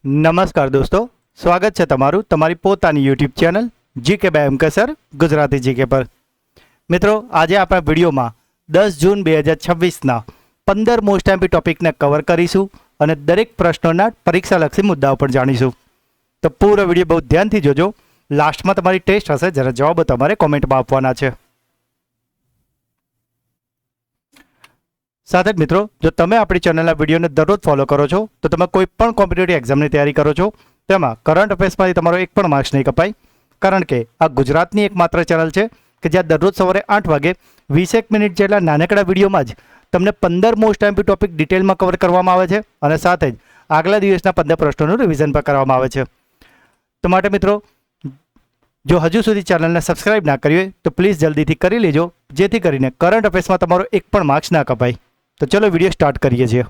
નમસ્કાર દોસ્તો, સ્વાગત છે તમારું તમારી પોતાની YouTube channel GK by M K sir Gujarati GK પર। મિત્રો, આજે આપણા વિડીયોમાં 10 જૂન 2026ના 15 મોસ્ટ એમપી ટોપિકને કવર કરીશું અને દરેક પ્રશ્નોના પરીક્ષાલક્ષી મુદ્દાઓ પણ જાણીશું। તો પૂરો વિડીયો બહુ ધ્યાનથી જોજો। લાસ્ટમાં તમારી ટેસ્ટ હશે, જેના જવાબો તમારે કોમેન્ટમાં આપવાના છે। સાથે જ મિત્રો, જો તમે આપણી ચેનલના વિડીયોને દરરોજ ફોલો કરો છો તો તમે કોઈ પણ કોમ્પિટિટિવ એક્ઝામની તૈયારી કરો છો તેમાં કરંટ અફેર્સમાંથી તમારો એક પણ માર્ક્સ નહીં કપાય, કારણ કે આ ગુજરાતની એકમાત્ર ચેનલ છે કે જ્યાં દરરોજ સવારે 8 વાગે 20 મિનિટ જેટલા નાનકડા વિડીયોમાં જ તમને 15 મોસ્ટ એમપી ટોપિક ડિટેલમાં કવર કરવામાં આવે છે અને સાથે જ આગલા દિવસના 15 પ્રશ્નોનું રિવિઝન પણ કરવામાં આવે છે। તો માટે મિત્રો, જો હજુ સુધી ચેનલને સબસ્ક્રાઇબ ના કરી હોય તો પ્લીઝ જલ્દીથી કરી લેજો, જેથી કરીને કરંટ અફેર્સમાં તમારો એક પણ માર્ક્સ ના કપાય। તો ચલો વિડીયો સ્ટાર્ટ કરીએ છીએ।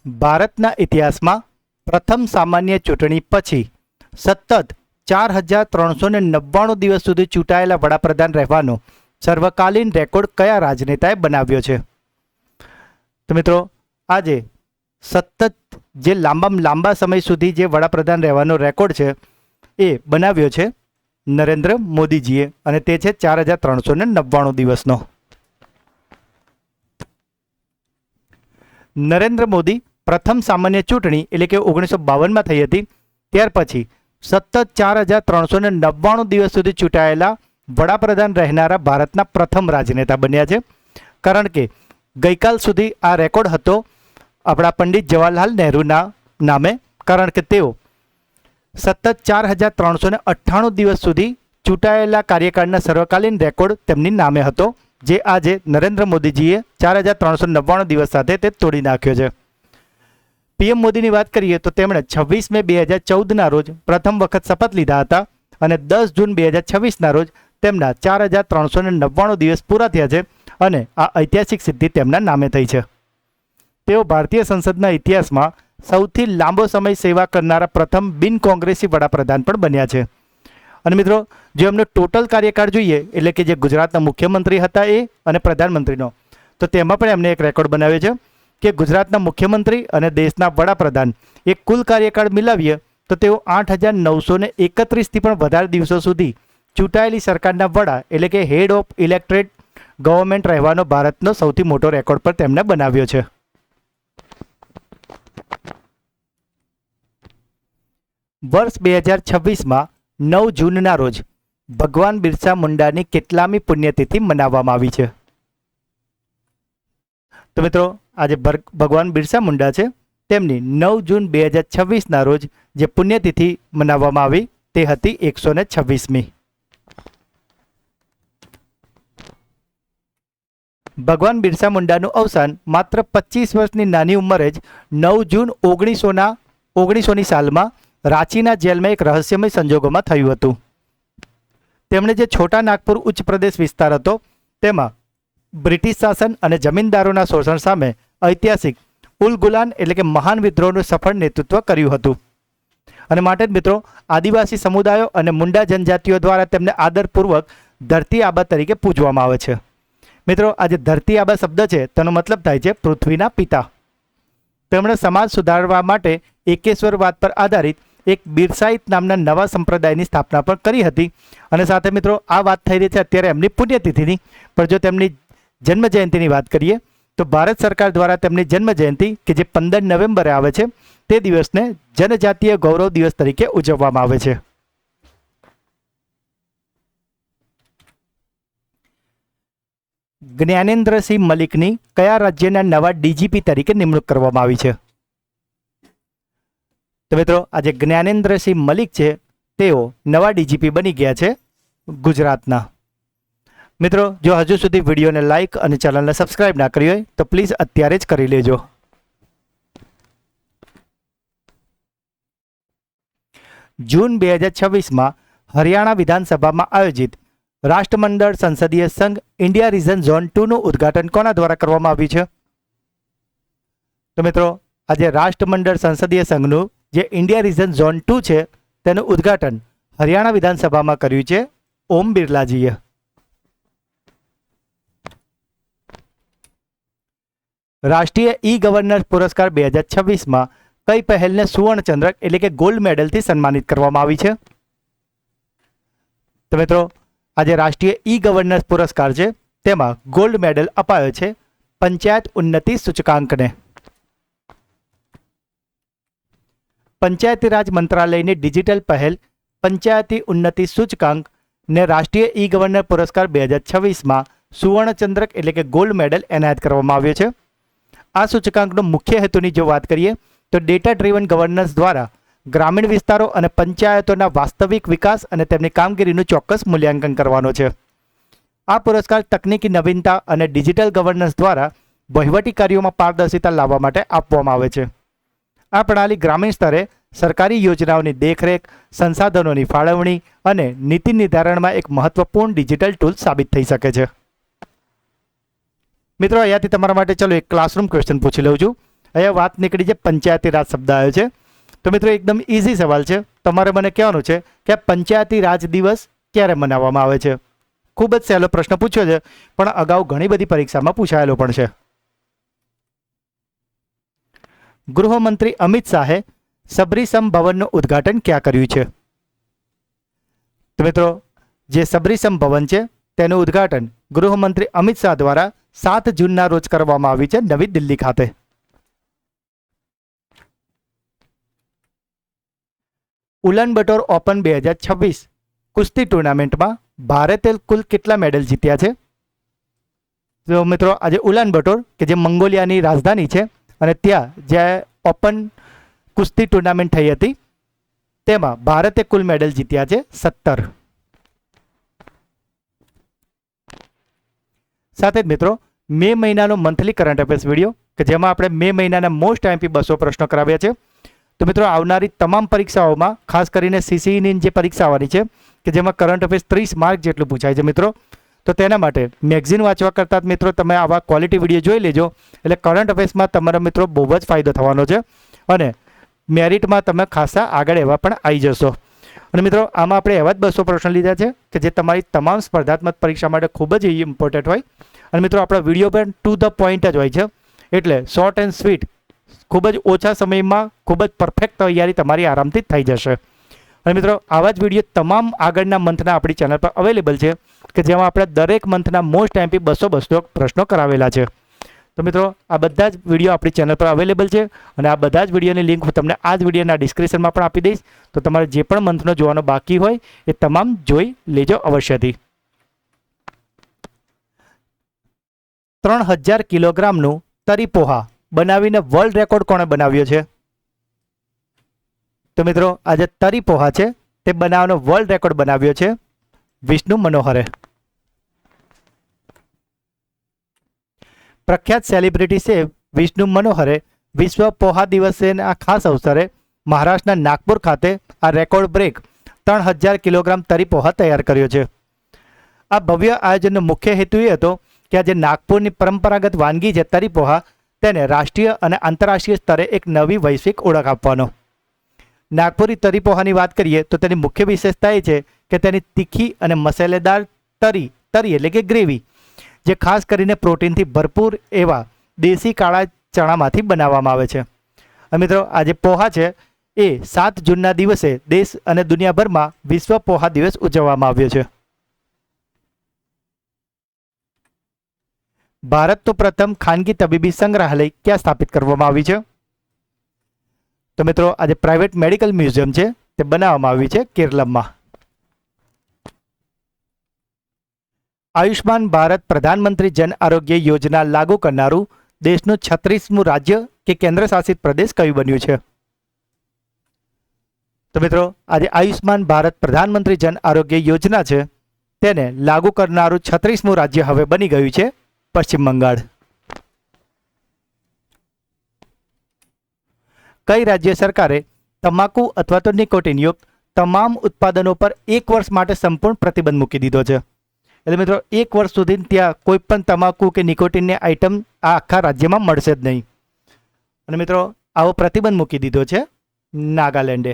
ભારતના ઇતિહાસમાં પ્રથમ સામાન્ય ચૂંટણી પછી સતત 4399 દિવસ સુધી ચૂંટાયેલા વડાપ્રધાન રહેવાનો સર્વકાલીન રેકોર્ડ કયા રાજનેતાએ બનાવ્યો છે? તો મિત્રો, આજે સતત જે લાંબા સમય સુધી જે વડાપ્રધાન રહેવાનો રેકોર્ડ છે એ બનાવ્યો છે નરેન્દ્ર મોદીજીએ, અને તે છે 4399 દિવસનો। નરેન્દ્ર મોદી પ્રથમ સામાન્ય ચૂંટણી એટલે કે 1952માં થઈ હતી, ત્યાર પછી સતત 4399 દિવસ સુધી ચૂંટાયેલા વડાપ્રધાન રહેનારા ભારતના પ્રથમ રાજનેતા બન્યા છે। કારણ કે ગઈકાલ સુધી આ રેકોર્ડ હતો આપણા પંડિત જવાહરલાલ નહેરુના નામે, કારણ કે તેઓ સતત 4398 દિવસ સુધી ચૂંટાયેલા કાર્યકાળના સર્વકાલીન રેકોર્ડ તેમની નામે હતો, જે આજે નરેન્દ્ર મોદીજીએ 4399 દિવસ સાથે તે તોડી નાખ્યો છે। પીએમ મોદીની વાત કરીએ તો તેમણે 26 મે 2014ના રોજ પ્રથમ વખત શપથ લીધા હતા અને 10 જૂન 2026ના રોજ તેમના 4399 દિવસ પૂરા થયા છે અને આ ઐતિહાસિક સિદ્ધિ તેમના નામે થઈ છે। તેઓ ભારતીય સંસદના ઇતિહાસમાં સૌથી લાંબો સમય સેવા કરનારા પ્રથમ બિન કોંગ્રેસી વડાપ્રધાન પણ બન્યા છે। અને મિત્રો, જો એમનો ટોટલ કાર્યકાળ જોઈએ એટલે કે જે ગુજરાતના મુખ્યમંત્રી હતા એ અને પ્રધાનમંત્રીનો, તો તેમાં પણ એમને એક રેકોર્ડ બનાવ્યો છે કે ગુજરાતના મુખ્યમંત્રી અને દેશના વડાપ્રધાન એ કુલ કાર્યકાળ મિલાવીએ તો તેઓ 8931થી પણ વધારે દિવસો સુધી ચૂંટાયેલી સરકારના વડા એટલે કે હેડ ઓફ ઇલેક્ટેડ ગવર્મેન્ટ રહેવાનો ભારતનો સૌથી મોટો રેકોર્ડ પણ તેમણે બનાવ્યો છે। વર્ષ 2026માં 9 જૂનના રોજ ભગવાન બિરસા મુંડાની કેટલામી પુણ્યતિથિ મનાવવામાં આવી છે? તો મિત્રો, આજે ભગવાન બિરસા મુંડા છે તેમની 9 જૂન 2026ના રોજ જે પુણ્યતિથિ મનાવવામાં આવી તે હતી 126મી। ભગવાન બિરસા મુંડાનું અવસાન માત્ર 25 વર્ષની નાની ઉંમરે જ 9 જૂન 1900ની સાલમાં રાંચીના જેલમાં એક રહસ્યમય સંજોગોમાં થયું હતું। તેમણે જે છોટા નાગપુર ઉચ્ચ પ્રદેશ વિસ્તાર હતો તેમાં બ્રિટિશ શાસન અને જમીનદારોના શોષણ સામે ઐતિહાસિક ઉલ ગુલાન એટલે કે મહાન વિદ્રોહનું સફળ નેતૃત્વ કર્યું હતું। અને માટે જ મિત્રો, આદિવાસી સમુદાયો અને મુંડા જનજાતિઓ દ્વારા તેમને આદરપૂર્વક ધરતી આબા તરીકે પૂજવામાં આવે છે। મિત્રો, આ જે ધરતી આબા શબ્દ છે તેનો મતલબ થાય છે પૃથ્વીના પિતા। તેમણે સમાજ સુધારવા માટે એકેશ્વરવાદ પર આધારિત એક બિરસાઈત નામના નવા સંપ્રદાયની સ્થાપના પણ કરી હતી। અને સાથે મિત્રો, આ વાત થઈ રહી છે અત્યારે એમની પુણ્યતિથિની, પણ જો તેમની જન્મ જયંતિની વાત કરીએ તો ભારત સરકાર દ્વારા તેમની જન્મ જયંતિ કે જે 15 નવેમ્બરે આવે છે તે દિવસને જનજાતીય ગૌરવ દિવસ તરીકે ઉજવવામાં આવે છે। જ્ઞાનેન્દ્રસિંહ મલિકની કયા રાજ્યના નવા ડીજીપી તરીકે નિમણૂક કરવામાં આવી છે? તો મિત્રો, આજે જ્ઞાનેન્દ્રસિંહ મલિક છે તેઓ નવા ડીજીપી બની ગયા છે ગુજરાતના। મિત્રો, જો હજુ સુધી વિડીયોને લાઇક અને ચેનલને સબસ્ક્રાઇબ ના કરી હોય તો પ્લીઝ અત્યારે જ કરી લેજો। જૂન 2026માં હરિયાણા વિધાનસભામાં આયોજિત રાષ્ટ્રમંડળ સંસદીય સંઘ ઇન્ડિયા રીજન ઝોન 2નું ઉદ્ઘાટન કોના દ્વારા કરવામાં આવ્યું છે? તો મિત્રો, આજે રાષ્ટ્રમંડળ સંસદીય સંઘનું જે ઇન્ડિયા રીજન ઝોન 2 છે તેનું ઉદ્ઘાટન હરિયાણા વિધાનસભામાં કર્યું છે ઓમ બિરલાજીએ। રાષ્ટ્રીય ઈ ગવર્નન્સ પુરસ્કાર 2026માં કઈ પહેલને સુવર્ણચંદ્રક એટલે કે ગોલ્ડ મેડલથી સન્માનિત કરવામાં આવી છે? તો મિત્રો આજે રાષ્ટ્રીય ઈ ગવર્નન્સ પુરસ્કાર છે તેમાં ગોલ્ડ મેડલ અપાયો છે પંચાયત ઉન્નતિ સૂચકાંકને. પંચાયતી રાજ મંત્રાલયની ડિજિટલ પહેલ પંચાયતી ઉન્નતિ સૂચકાંક ને રાષ્ટ્રીય ઈ ગવર્નર પુરસ્કાર 2026માં સુવર્ણચંદ્રક એટલે કે ગોલ્ડ મેડલ એનાયત કરવામાં આવ્યો છે. આ સૂચકાંકનો મુખ્ય હેતુની જો વાત કરીએ તો ડેટા ડ્રીવન ગવર્નન્સ દ્વારા ગ્રામીણ વિસ્તારો અને પંચાયતોના વાસ્તવિક વિકાસ અને તેમની કામગીરીનું ચોક્કસ મૂલ્યાંકન કરવાનો છે. આ પુરસ્કાર તકનીકી નવીનતા અને ડિજિટલ ગવર્નન્સ દ્વારા વહીવટી કાર્યોમાં પારદર્શિતા લાવવા માટે આપવામાં આવે છે. આ પ્રણાલી ગ્રામીણ સ્તરે સરકારી યોજનાઓની દેખરેખ, સંસાધનોની ફાળવણી અને નીતિ નિર્ધારણમાં એક મહત્વપૂર્ણ ડિજિટલ ટૂલ સાબિત થઈ શકે છે. મિત્રો અહીંયાથી તમારા માટે ચલો એક ક્લાસરૂમ ક્વેશ્ચન પૂછી લઉં છું. અહીંયા વાત નીકળી છે પંચાયતી રાજ શબ્દ આવ્યો છે. તો મિત્રો એકદમ ઇઝી સવાલ છે. તમારે મને કહેવાનું છે કે પંચાયતી રાજ દિવસ ક્યારે મનાવવામાં આવે છે. ખૂબ જ સહેલો પ્રશ્ન પૂછ્યો છે પણ અગાઉ ઘણી બધી પરીક્ષામાં પૂછાયેલો પણ છે. ગૃહમંત્રી અમિત શાહે સબરીસમ ભવનનું ઉદ્ઘાટન ક્યાં કર્યું છે? તો મિત્રો જે સબરીસમ ભવન છે તેનું ઉદ્ઘાટન ગૃહમંત્રી અમિત શાહ દ્વારા 7 જૂનના રોજ કરવામાં આવ્યું છે નવી દિલ્હી ખાતે. ઉલાનબટોર ઓપન 2026 કુસ્તી ટુર્નામેન્ટમાં ભારતે કુલ કેટલા મેડલ જીત્યા છે? તો મિત્રો આજે ઉલાનબટોર કે જે મંગોલિયાની રાજધાની છે અને ત્યાં જ્યાં ઓપન કુસ્તી ટુર્નામેન્ટ થઈ હતી તેમાં ભારતે કુલ મેડલ જીત્યા છે 17. સાથે જ મિત્રો મે મહિનાનો મંથલી કરંટ અફેર્સ વિડીયો કે જેમાં આપણે મે મહિનાના મોસ્ટ આઈએમપી 200 પ્રશ્નો કરાવ્યા છે. તો મિત્રો આવનારી તમામ પરીક્ષાઓમાં ખાસ કરીને સીસીઈની જે પરીક્ષા આવવાની છે કે જેમાં કરંટ અફેર્સ 30 માર્ક જેટલું પૂછાય છે મિત્રો, તો તેના માટે મેગઝીન વાંચવા કરતાં મિત્રો તમે આવા ક્વોલિટી વિડીયો જોઈ લેજો એટલે કરંટ અફેર્સમાં તમારા મિત્રો બહુ જ ફાયદો થવાનો છે અને મેરિટમાં તમે ખાસા આગળ એવા પણ આવી જશો. અને મિત્રો આમાં આપણે એવા જ 200 પ્રશ્ન લીધા છે કે જે તમારી તમામ સ્પર્ધાત્મક પરીક્ષા માટે ખૂબ જ ઇમ્પોર્ટન્ટ હોય. અને મિત્રો આપણા વિડીયો પણ ટુ ધ પોઈન્ટ જ હોય છે એટલે શોર્ટ એન્ડ સ્વીટ ખૂબ જ ઓછા સમયમાં ખૂબ જ પરફેક્ટ તૈયારી તમારી આરામથી થઈ જશે. અને મિત્રો આવા જ વિડીયો તમામ આગળના મંથના આપણી ચેનલ પર અવેલેબલ છે કે જેમાં આપણે દરેક મંથના મોસ્ટ આઈએમપી 200 પ્રશ્નો કરાવેલા છે. તો મિત્રો આ બધા જ વિડીયો આપણી ચેનલ પર અવેલેબલ છે અને આ બધા જ વિડીયોની લિંક હું તમને આ જ વિડીયોના ડિસ્ક્રિપ્શનમાં પણ આપી દઈશ. તો તમારે જે પણ મંથનો જોવાનો બાકી હોય એ તમામ જોઈ લેજો અવશ્યથી. 3000 કિલોગ્રામનું તરી પોહા બનાવીને વર્લ્ડ રેકોર્ડ કોણે બનાવ્યો છે? તો મિત્રો આજે તરી પોહા છે તે બનાવવાનો વર્લ્ડ રેકોર્ડ બનાવ્યો છે વિષ્ણુ મનોહરે. પ્રખ્યાત સેલિબ્રિટી છે વિષ્ણુ મનોહરે વિશ્વ પોહા દિવસના ખાસ અવસરે મહારાષ્ટ્રના નાગપુર ખાતે આ રેકોર્ડ બ્રેક 3000 કિલોગ્રામ તરી પોહા તૈયાર કર્યો છે. આ ભવ્ય આયોજનનો મુખ્ય હેતુ એ હતો કે આજે નાગપુરની પરંપરાગત વાનગી છે તરી પોહા તેને રાષ્ટ્રીય અને આંતરરાષ્ટ્રીય સ્તરે એક નવી વૈશ્વિક ઓળખ આપવાનો. નાગપુરી તરી પોહાની વાત કરીએ તો તેની મુખ્ય વિશેષતા એ છે કે તેની તીખી અને મસાલેદાર તરી એટલે કે ગ્રેવી જે ખાસ કરીને પ્રોટીનથી ભરપૂર એવા દેશી કાળા ચણામાંથી બનાવવામાં આવે છે. અને મિત્રો આજે પોહા છે એ 7 જૂનના દિવસે દેશ અને દુનિયાભરમાં વિશ્વ પોહા દિવસ ઉજવવામાં આવ્યો છે. ભારતનું પ્રથમ ખાનગી તબીબી સંગ્રહાલય ક્યાં સ્થાપિત કરવામાં આવ્યું છે? તો મિત્રો આજે પ્રાઇવેટ મેડિકલ મ્યુઝિયમ છે તે બનાવવામાં આવ્યું છે કેરળમાં. આયુષ્માન ભારત પ્રધાનમંત્રી જન આરોગ્ય યોજના લાગુ કરનારું દેશનું 36મું રાજ્ય કે કેન્દ્ર શાસિત પ્રદેશ કયું બન્યું છે? તો મિત્રો આજે આયુષ્માન ભારત પ્રધાનમંત્રી જન આરોગ્ય યોજના છે તેને લાગુ કરનારું 36મું રાજ્ય હવે બની ગયું છે પશ્ચિમ બંગાળ. કઈ રાજ્ય સરકારે તમાકુ અથવા તો નિકોટિનયુક્ત તમામ ઉત્પાદનો પર 1 વર્ષ માટે સંપૂર્ણ પ્રતિબંધ મૂકી દીધો છે? એટલે મિત્રો 1 વર્ષ સુધી ત્યાં કોઈ પણ તમાકુ કે નિકોટિનની આઇટમ આ આખા રાજ્યમાં મળશે જ નહીં. અને મિત્રો આવો પ્રતિબંધ મૂકી દીધો છે નાગાલેન્ડે.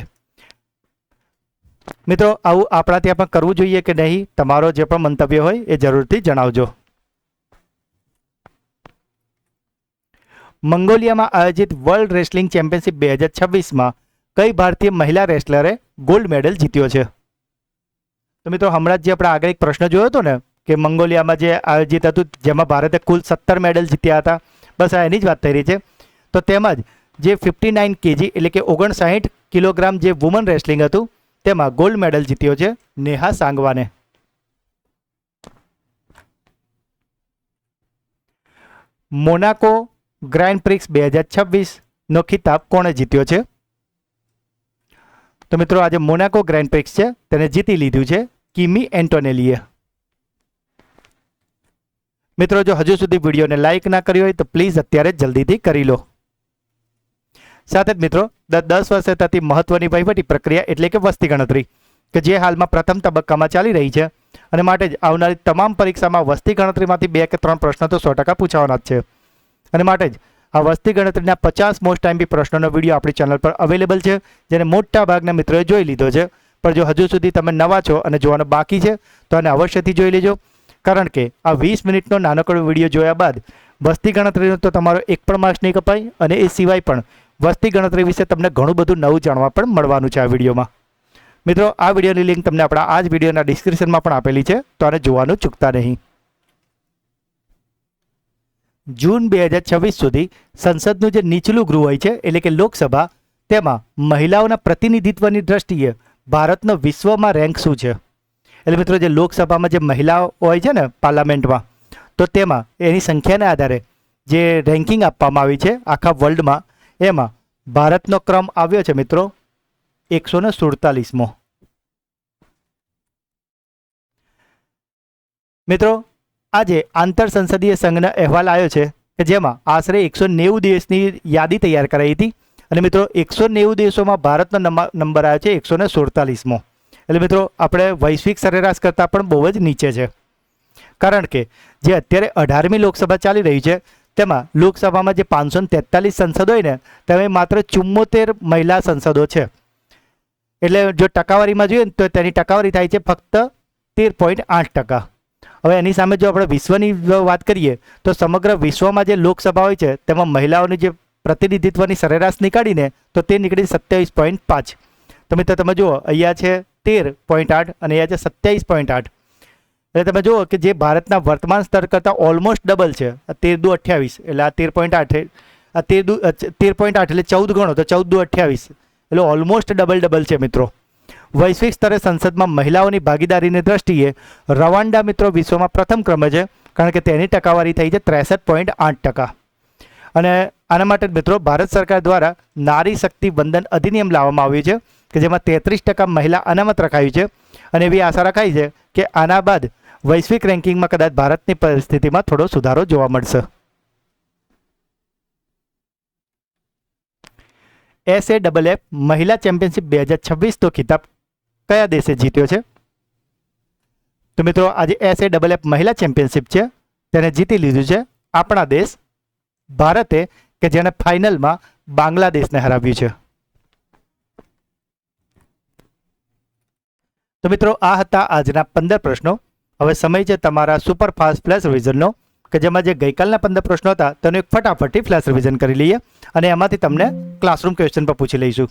મિત્રો આવું આપણા ત્યાં પણ કરવું જોઈએ કે નહીં? તમારો જે પણ મંતવ્ય હોય એ જરૂરથી જણાવજો. મંગોલિયામાં આયોજિત વર્લ્ડ રેસલિંગ ચેમ્પિયનશિપ 2026માં કઈ ભારતીય મહિલા રેસલરે ગોલ્ડ મેડલ જીત્યો છે? તો મિત્રો હમણાં જ જે આપણે આગળ એક પ્રશ્ન જોયો હતો ને કે મંગોલિયામાં જે આયોજિત હતું જેમાં ભારતે કુલ 17 મેડલ જીત્યા હતા, બસ આ એની જ વાત થઈ રહી છે. તો તેમાં જે 59 kg એટલે કે 59 કિલોગ્રામ જે વુમન રેસલિંગ હતું તેમાં ગોલ્ડ મેડલ જીત્યો છે નેહા સાંગવાને. મોનાકો ગ્રાન્ડ પ્રિક્સ 2026નો ખિતાબ કોણે જીત્યો છે? તો મિત્રો આજે મોનાકો ગ્રાન્ડ પ્રિક્સ છે તેને જીતી લીધું છે કિમી એન્ટોનેલીએ. મિત્રો જો હજુ સુધી વિડીયોને લાઇક ના કરી હોય તો પ્લીઝ અત્યારે જલ્દીથી કરી લો. સાથે જ મિત્રો 10 વર્ષે થતી મહત્વની વહીવટી પ્રક્રિયા એટલે કે વસ્તી ગણતરી કે જે હાલમાં પ્રથમ તબક્કામાં ચાલી રહી છે અને માટે જ આવનારી તમામ પરીક્ષામાં વસ્તી ગણતરીમાંથી 2 કે 3 પ્રશ્નો તો 100% પૂછાવાના જ છે. અને માટે જ આ વસ્તી ગણતરીના 50 મોસ્ટ ટાઈમ પ્રશ્નોનો વિડીયો આપણી ચેનલ પર અવેલેબલ છે જેને મોટા ભાગના મિત્રોએ જોઈ લીધો છે. પણ જો હજુ સુધી તમે નવા છો અને જોવાનો બાકી છે તો આને અવશ્યથી જોઈ લેજો, કારણ કે આ 20 મિનિટનો નાનકડો વિડીયો જોયા બાદ વસ્તી ગણતરીનો તો તમારો એક પણ માર્ક્સ નહીં કપાય અને એ સિવાય પણ વસ્તી ગણતરી વિશે તમને ઘણું બધું નવું જાણવા પણ મળવાનું છે આ વિડીયોમાં. મિત્રો આ વિડીયોની લિંક તમને આપણા આ જ વિડીયોના ડિસ્ક્રિપ્શનમાં પણ આપેલી છે, તો આને જોવાનું ચૂકતા નહીં. જૂન 2026 સુધી સંસદનું જે નીચલું ગૃહ હોય છે એટલે કે લોકસભા, તેમાં મહિલાઓના પ્રતિનિધિત્વની દ્રષ્ટિએ ભારતનો વિશ્વમાં રેન્ક શું છે? એટલે મિત્રો જે લોકસભામાં જે મહિલાઓ હોય છે ને પાર્લામેન્ટમાં, તો તેમાં એની સંખ્યાને આધારે જે રેન્કિંગ આપવામાં આવી છે આખા વર્લ્ડમાં, એમાં ભારતનો ક્રમ આવ્યો છે મિત્રો 147મો. મિત્રો આજે આંતર સંસદીય સંઘનો અહેવાલ આવ્યો છે કે જેમાં આશરે 190 દેશની યાદી તૈયાર કરાઈ હતી અને મિત્રો 190 દેશોમાં ભારતનો નંબર આવ્યો છે 147મો. એટલે મિત્રો આપણે વૈશ્વિક સરેરાશ કરતાં પણ બહુ જ નીચે છે, કારણ કે જે અત્યારે 18મી લોકસભા ચાલી રહી છે તેમાં લોકસભામાં જે 543 સંસદો હોય ને તેમાં માત્ર 74 મહિલા સંસદો છે. એટલે જો ટકાવારીમાં જોઈએ તો તેની ટકાવારી થાય છે ફક્ત 13.8%. હવે એની સામે જો આપણે વિશ્વની વાત કરીએ તો સમગ્ર વિશ્વમાં જે લોકસભા હોય છે તેમાં મહિલાઓની જે પ્રતિનિધિત્વની સરેરાશ નીકાળીને તો તે નીકળી 27.5. તો મિત્રો તમે જુઓ અહીંયા છે 13.8 અને અહીંયા છે 27.8. એટલે તમે જુઓ કે જે ભારતના વર્તમાન સ્તર કરતાં ઓલમોસ્ટ ડબલ છે. 13×2 = 28 એટલે આ 13.8 આ 13.8 એટલે 14 ગણો તો 14×2 = 28 એટલે ઓલમોસ્ટ ડબલ છે મિત્રો. વૈશ્વિક સ્તરે સંસદમાં મહિલાઓની ભાગીદારીની દ્રષ્ટિએ રવાંડા મિત્રો વિશ્વમાં પ્રથમ ક્રમે છે, કારણ કે તેની ટકાવારી થઈ છે 63.8%. અને આના માટે મિત્રો ભારત સરકાર દ્વારા નારી શક્તિ વંદન અધિનિયમ લાવવામાં આવ્યું છે કે જેમાં 33% મહિલા અનામત રખાયું છે અને એવી આશા રખાઈ છે કે આના બાદ વૈશ્વિક રેન્કિંગમાં કદાચ ભારતની પરિસ્થિતિમાં થોડો સુધારો જોવા મળશે. SAFF મહિલા ચેમ્પિયનશિપ 2026 તો ખિતાબ કયા દેશે જીત્યો છે? તો મિત્રો આજે SAFF મહિલા ચેમ્પિયનશિપ છે તેને જીતી લીધું છે આપણા દેશ ભારતે, કે જેણે ફાઇનલમાં બાંગ્લાદેશને હરાવ્યું છે. તો મિત્રો આ હતા આજના 15 પ્રશ્નો. હવે સમય છે તમારા સુપરફાસ્ટ ફ્લેશ રિવિઝનનો, કે જેમાં જે ગઈકાલના 15 પ્રશ્નો હતા તેનું એક ફટાફટી ફ્લેશ રિવિઝન કરી લઈએ અને એમાંથી તમને ક્લાસરૂમ ક્વેશ્ચન પર પૂછી લઈશું.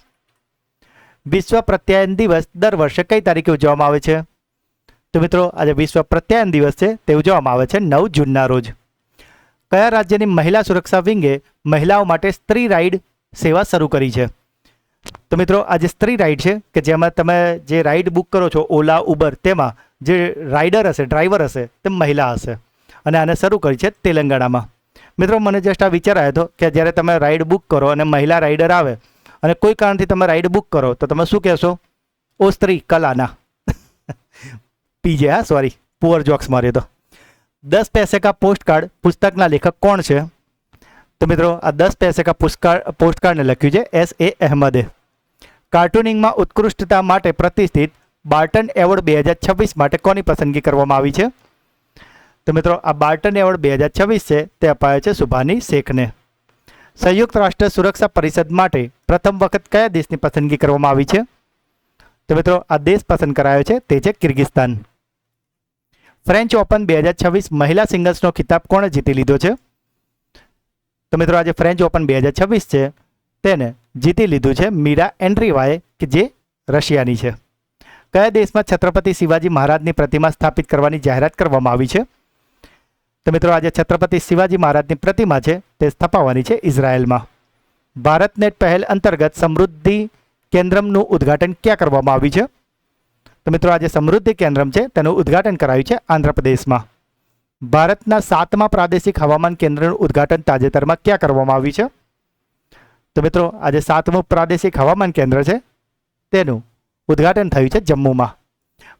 વિશ્વ પ્રત્યાયન દિવસ દર વર્ષે કઈ તારીખે ઉજવવામાં આવે છે? તો મિત્રો આજે વિશ્વ પ્રત્યાયન દિવસ છે તે ઉજવવામાં આવે છે 9 જૂનના રોજ. કયા રાજ્યની મહિલા સુરક્ષા વિંગે મહિલાઓ માટે સ્ત્રી રાઇડ સેવા શરૂ કરી છે? તો મિત્રો આજે સ્ત્રી રાઇડ છે કે જેમાં તમે જે રાઇડ બુક કરો છો ઓલા ઉબર, તેમાં જે રાઇડર હશે ડ્રાઈવર હશે તે મહિલા હશે અને આને શરૂ કરી છે તેલંગાણામાં. મિત્રો મને જસ્ટ આ વિચાર આવ્યો હતો કે જ્યારે તમે રાઇડ બુક કરો અને મહિલા રાઇડર આવે અને કોઈ કારણથી તમે રાઇડ બુક કરો તો તમે શું કહેશો? ઓ સ્ત્રી કલાના પીજે, હા સોરી પુઅર જોક્સ માર્યો તો. 10 પૈસે કા પોસ્ટકાર્ડ પુસ્તકના લેખક કોણ છે? તો મિત્રો આ 10 પૈસે કા પોસ્ટકાર્ડને લખ્યું છે S.A. અહેમદે. કાર્ટૂનિંગમાં ઉત્કૃષ્ટતા માટે પ્રતિષ્ઠિત બાર્ટન એવોર્ડ 2026 માટે કોની પસંદગી કરવામાં આવી છે? તો મિત્રો આ બાર્ટન એવોર્ડ 2026 છે તે અપાયો છે સુભાની શેખને. સંયુક્ત રાષ્ટ્ર સુરક્ષા પરિષદ માટે પ્રથમ વખત કયા દેશની પસંદગી કરવામાં આવી છે? તો મિત્રો આ દેશ પસંદ કરાયો છે તે છે કિર્ગિસ્તાન. ફ્રેન્ચ ઓપન 2026 મહિલા સિંગલ્સનો ખિતાબ કોણે જીતી લીધો છે? તો મિત્રો આજે ફ્રેન્ચ ઓપન 2026 છે તેને જીતી લીધું છે મીરા એન્ડ્રીવાએ, કે જે રશિયાની છે. કયા દેશમાં છત્રપતિ શિવાજી મહારાજની પ્રતિમા સ્થાપિત કરવાની જાહેરાત કરવામાં આવી છે? તો મિત્રો આજે છત્રપતિ શિવાજી મહારાજની પ્રતિમા છે તે સ્થાપવાની છે ઇઝરાયલમાં. ભારતનેટ પહેલ અંતર્ગત સમૃદ્ધિ કેન્દ્રમનું ઉદ્ઘાટન ક્યાં કરવામાં આવ્યું છે? તો મિત્રો આજે સમૃદ્ધિ કેન્દ્રમ છે તેનું ઉદ્ઘાટન કરાયું છે આંધ્રપ્રદેશમાં. ભારતના 7મા પ્રાદેશિક હવામાન કેન્દ્રનું ઉદ્ઘાટન તાજેતરમાં ક્યાં કરવામાં આવ્યું છે? તો મિત્રો આજે 7મું પ્રાદેશિક હવામાન કેન્દ્ર છે તેનું ઉદ્ઘાટન થયું છે જમ્મુમાં.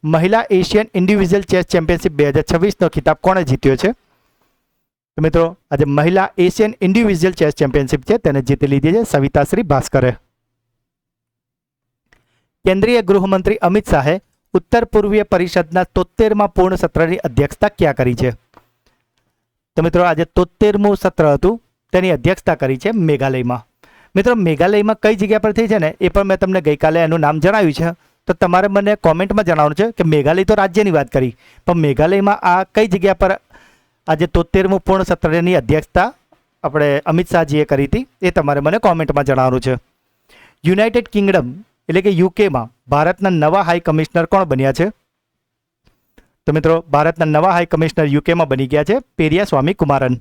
મહિલા એશિયન ઇન્ડિવિજ્યુઅલ ચેસ ચેમ્પિયનશિપ 2026નો ખિતાબ કોણે જીત્યો છે? તો મિત્રો આજે મહિલા એશિયન ઇન્ડિવિજ્યુઅલ ચેસ ચેમ્પિયનશિપ છે તેને જીતી લીધી છે સવિતાશ્રી ભાસ્કરે. કેન્દ્રીય ગૃહમંત્રી અમિત શાહે ઉત્તર પૂર્વીય પરિષદના 73મા પૂર્ણ સત્રની અધ્યક્ષતા ક્યાં કરી છે? તો મિત્રો આજે 73મું સત્ર હતું તેની અધ્યક્ષતા કરી છે મેઘાલયમાં. મિત્રો મેઘાલયમાં કઈ જગ્યા પર થઈ છે ને એ પણ મેં તમને ગઈકાલે એનું નામ જણાવ્યું છે. તો તમારે મને કોમેન્ટમાં જણાવવાનું છે કે મેઘાલય તો રાજ્યની વાત કરી, પણ મેઘાલયમાં આ કઈ જગ્યા પર આજે 73મું પૂર્ણ સત્રની અધ્યક્ષતા આપણે અમિત શાહજીએ કરી હતી એ તમારે મને કોમેન્ટમાં જણાવવાનું છે. યુનાઇટેડ કિંગડમ એટલે કે યુકેમાં ભારતના નવા હાઈ કમિશનર કોણ બન્યા છે? તો મિત્રો ભારતના નવા હાઈ કમિશનર યુકેમાં બની ગયા છે પેરિયા સ્વામી કુમારન.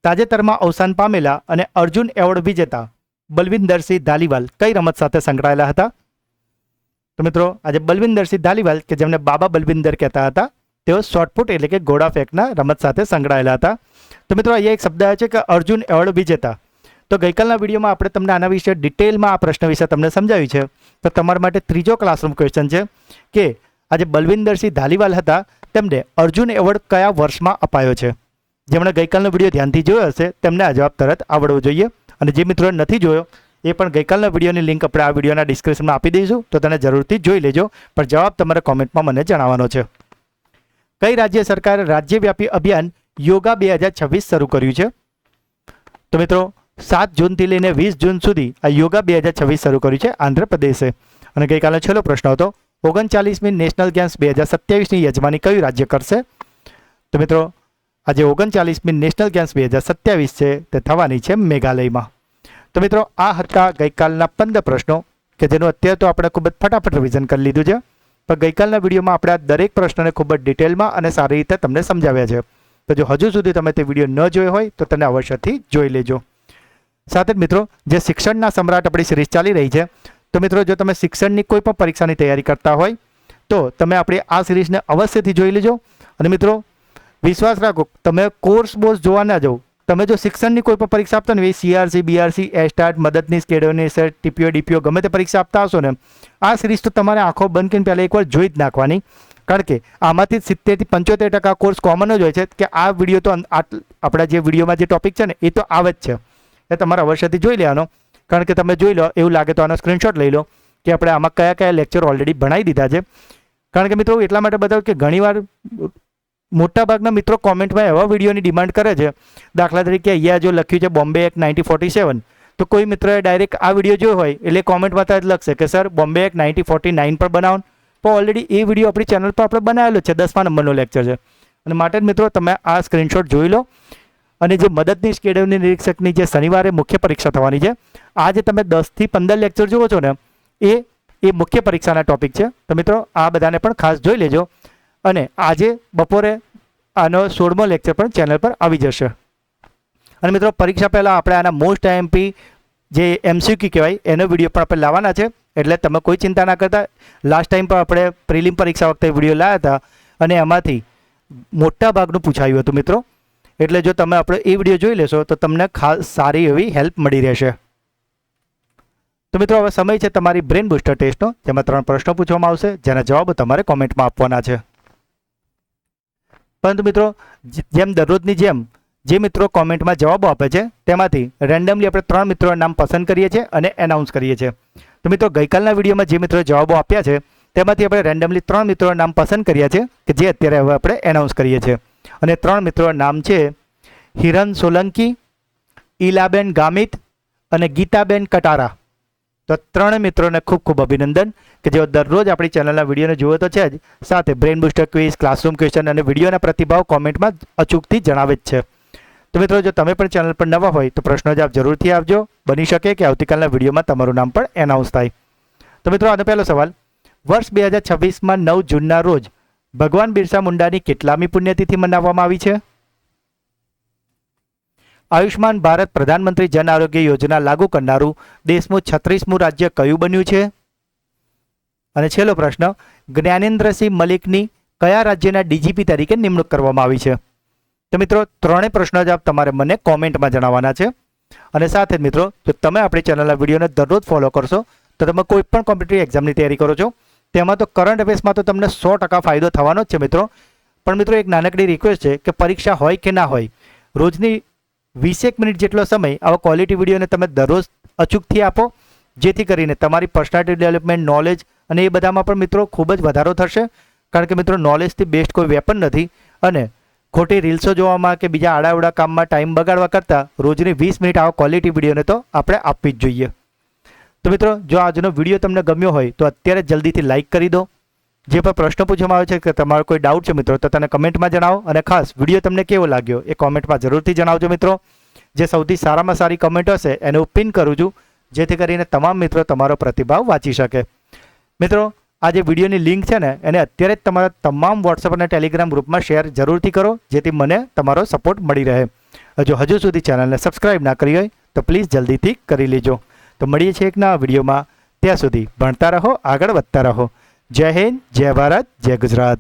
તાજેતરમાં અવસાન પામેલા અને અર્જુન એવોર્ડ વિજેતા બલવિંદરસિંહ ધાલીવાલ કઈ રમત સાથે સંકળાયેલા હતા? તો મિત્રો આજે બલવિંદરસિંહ ધાલીવાલ, કે જેમને બાબા બલવિંદર કહેતા હતા, તેઓ શોર્ટપુટ એટલે કે ઘોડા ફેંકના રમત સાથે સંકળાયેલા હતા. તો મિત્રો અહીંયા એક શબ્દ આવે છે કે અર્જુન એવોર્ડ વિજેતા. તો ગઈકાલના વિડીયોમાં આપણે તમને આના વિશે ડિટેલમાં આ પ્રશ્ન વિશે તમને સમજાવ્યું છે. તો તમારા માટે ત્રીજો ક્લાસરૂમ ક્વેશ્ચન છે કે આજે બલવિંદરસિંહ ધાલીવાલ હતા તેમને અર્જુન એવોર્ડ કયા વર્ષમાં અપાયો છે? જેમણે ગઈકાલનો વિડીયો ધ્યાનથી જોયો હશે તેમને આ જવાબ તરત આવડવો જોઈએ. અને જે મિત્રોએ નથી જોયો એ પણ ગઈકાલના વિડીયોની લિંક આપણે આ વિડીયોના ડિસ્ક્રિપ્શનમાં આપી દઈશું, તો તેને જરૂરથી જોઈ લેજો. પણ જવાબ તમારે કોમેન્ટમાં મને જણાવવાનો છે. કઈ રાજ્ય સરકારે રાજ્યવ્યાપી અભિયાન યોગા 2026 શરૂ કર્યું છે? તો મિત્રો 7 જૂનથી લઈને 20 જૂન સુધી આ યોગા 2026 શરૂ કર્યું છે આંધ્રપ્રદેશે. અને ગઈકાલનો છેલ્લો પ્રશ્ન હતો 39મી નેશનલ ગેમ્સ 2027ની યજમાની કયું રાજ્ય કરશે? તો મિત્રો આજે 39મી નેશનલ ગેમ્સ 2027 છે તે થવાની છે મેઘાલયમાં. તો મિત્રો આ હતા ગઈકાલના 15 પ્રશ્નો કે જેનું અત્યારે તો આપણે ખૂબ જ ફટાફટ રિવિઝન કરી લીધું છે. પણ ગઈકાલના વિડીયોમાં આપણે આ દરેક પ્રશ્નને ખૂબ જ ડિટેલમાં અને સારી રીતે તમને સમજાવ્યા છે. તો જો હજુ સુધી તમે તે વિડીયો ન જોયો હોય તો તેને અવશ્યથી જોઈ લેજો. સાથે જ મિત્રો જે શિક્ષણના સમ્રાટ આપણી સિરીઝ ચાલી રહી છે, તો મિત્રો જો તમે શિક્ષણની કોઈ પણ પરીક્ષાની તૈયારી કરતા હોય તો તમે આપણી આ સિરીઝને અવશ્યથી જોઈ લેજો. અને મિત્રો વિશ્વાસ રાખો, તમે કોર્સ બોર્સ જોવા ના જાઓ, તમે જો શિક્ષણની કોઈ પણ પરીક્ષા આપતા ને CRC, BRC, એસ્ટાટ, મદદનીશ, કેડોનેસર, TPO, DPO ગમે તે પરીક્ષા આપતા હશો ને, આ સિરીઝ તો તમારે આંખો બંધ કરીને પહેલાં એકવાર જોઈ જ નાખવાની. કારણ કે આમાંથી 70 થી 75% કોર્સ કોમન જ હોય છે કે આ વિડીયો તો આપણા જે વિડીયોમાં જે ટોપિક છે ને એ તો આવે જ છે. એ તમારે અવશ્યથી જોઈ લેવાનો. કારણ કે તમે જોઈ લો એવું લાગે તો આનો સ્ક્રીનશોટ લઈ લો કે આપણે આમાં કયા કયા લેક્ચર ઓલરેડી ભણાવી દીધા છે. કારણ કે મિત્રો એટલા માટે બતાવું કે ઘણીવાર મોટાભાગના મિત્રો કોમેન્ટમાં એવા વિડીયોની ડિમાન્ડ કરે છે. દાખલા તરીકે અહીંયા જો લખ્યું છે બોમ્બે એક્ટ 1947, તો કોઈ મિત્રોએ ડાયરેક્ટ આ વિડીયો જોયો હોય એટલે કોમેન્ટમાં તો જ લખશે કે સર બોમ્બે એક્ટ 1949 પર બનાવો. પણ ઓલરેડી એ વિડીયો આપણી ચેનલ પર આપણે બનાવેલો છે, 10મા નંબરનો લેક્ચર છે. અને માટે જ મિત્રો તમે આ સ્ક્રીનશોટ જોઈ લો. અને જે મદદનીશ કેળવણી નિરીક્ષકની જે શનિવારે મુખ્ય પરીક્ષા થવાની છે, આ જે તમે 10 થી 15 લેક્ચર જુઓ છો ને એ મુખ્ય પરીક્ષાના ટોપિક છે. તો મિત્રો આ બધાને પણ ખાસ જોઈ લેજો. અને આજે બપોરે આનો 16મો લેક્ચર પણ ચેનલ પર આવી જશે. અને મિત્રો પરીક્ષા પહેલાં આપણે આના મોસ્ટ IMP જે MCQ કહેવાય એનો વિડીયો પણ આપણે લાવવાના છે. એટલે તમે કોઈ ચિંતા ના કરતા. લાસ્ટ ટાઈમ પર આપણે પ્રિલિમ પરીક્ષા વખતે વિડીયો લાવ્યા હતા અને એમાંથી મોટા ભાગનું પૂછાયું હતું મિત્રો. એટલે જો તમે આપણે એ વિડીયો જોઈ લેશો તો તમને ખાસ સારી એવી હેલ્પ મળી રહેશે. તો મિત્રો હવે સમય છે તમારી બ્રેન બુસ્ટર ટેસ્ટનો, જેમાં 3 પ્રશ્નો પૂછવામાં આવશે જેના જવાબ તમારે કોમેન્ટમાં આપવાના છે. પરંતુ મિત્રો જેમ દરરોજની જેમ જે મિત્રો કોમેન્ટમાં જવાબો આપે છે તેમાંથી રેન્ડમલી આપણે 3 મિત્રોના નામ પસંદ કરીએ છીએ અને એનાઉન્સ કરીએ છીએ. તો મિત્રો ગઈકાલના વિડીયોમાં જે મિત્રોએ જવાબો આપ્યા છે તેમાંથી આપણે રેન્ડમલી 3 મિત્રોના નામ પસંદ કર્યા છે કે જે અત્યારે હવે આપણે એનાઉન્સ કરીએ છીએ. અને 3 મિત્રોના નામ છે હિરન સોલંકી, ઈલાબેન ગામિત અને ગીતાબેન કટારા. તો 3 મિત્રોને ખૂબ ખૂબ અભિનંદન કે જેઓ દરરોજ આપણી ચેનલના વિડીયોને જુઓ તો છે જ, સાથે brain booster quiz, classroom question અને વિડીયોના પ્રતિભાવ કોમેન્ટમાં અચૂકથી જણાવે જ છે. તો મિત્રો જો તમે પણ ચેનલ પર નવા હોય તો પ્રશ્નો જવાબ જરૂરથી આપજો. બની શકે કે આવતીકાલના વિડીયોમાં તમારું નામ પણ એનાઉન્સ થાય. તો મિત્રો આનો પહેલો સવાલ, વર્ષ 2026માં 9 જૂનના રોજ ભગવાન બિરસા મુંડાની કેટલામી પુણ્યતિથિ મનાવવામાં આવી છે? આયુષ્માન ભારત પ્રધાનમંત્રી જન આરોગ્ય યોજના લાગુ કરનારું દેશનું 36મું રાજ્ય કયું બન્યું છે? અને છેલ્લો પ્રશ્ન, જ્ઞાનેન્દ્રસિંહ મલિકની કયા રાજ્યના ડીજીપી તરીકે નિમણૂક કરવામાં આવી છે? તો મિત્રો ત્રણેય પ્રશ્નો જવાબ તમારે મને કોમેન્ટમાં જણાવવાના છે. અને સાથે જ મિત્રો જો તમે આપણી ચેનલના વિડીયોને દરરોજ ફોલો કરશો તો તમે કોઈ પણ કોમ્પિટિટિવ એક્ઝામની તૈયારી કરો છો તેમાં તો કરંટ અફેર્સમાં તો તમને 100% ફાયદો થવાનો જ છે મિત્રો. પણ મિત્રો એક નાનકડી રિક્વેસ્ટ છે કે પરીક્ષા હોય કે ના હોય, રોજની 20 મિનિટ જેટલો સમય આવા ક્વોલિટી વિડીયોને તમે દરરોજ અચૂકથી આપો, જેથી કરીને તમારી પર્સનાલિટી ડેવલપમેન્ટ, નોલેજ અને એ બધામાં પણ મિત્રો ખૂબ જ વધારો થશે. કારણ કે મિત્રો નોલેજથી બેસ્ટ કોઈ વેપન નથી. અને ખોટી રીલ્સો જોવામાં કે બીજા આડાવડા કામમાં ટાઈમ બગાડવા કરતાં રોજની 20 મિનિટ આવા ક્વોલિટી વિડીયોને તો આપણે આપવી જ જોઈએ. તો મિત્રો જો આજનો વિડીયો તમને ગમ્યો હોય તો અત્યારે જલ્દીથી લાઇક કરી દો. જે પણ પ્રશ્ન પૂછવામાં આવે છે કે તમારો કોઈ ડાઉટ છે મિત્રો તો તેને કમેન્ટમાં જણાવો. અને ખાસ વિડીયો તમને કેવો લાગ્યો એ કોમેન્ટમાં જરૂરથી જણાવજો મિત્રો. જે સૌથી સારામાં સારી કમેન્ટ હશે એને હું પિન કરું છું, જેથી કરીને તમામ મિત્રો તમારો પ્રતિભાવ વાંચી શકે. મિત્રો આ જે વિડીયોની લિંક છે ને એને અત્યારે જ તમારા તમામ વોટ્સઅપ અને ટેલિગ્રામ ગ્રુપમાં શેર જરૂરથી કરો, જેથી મને તમારો સપોર્ટ મળી રહે. જો હજુ સુધી ચેનલને સબસ્ક્રાઈબ ના કરી હોય તો પ્લીઝ જલ્દીથી કરી લેજો. તો મળીએ છીએ એક નવા વિડીયોમાં. ત્યાં સુધી ભણતા રહો, આગળ વધતા રહો. જય હિન્દ, જય ભારત, જય ગુજરાત.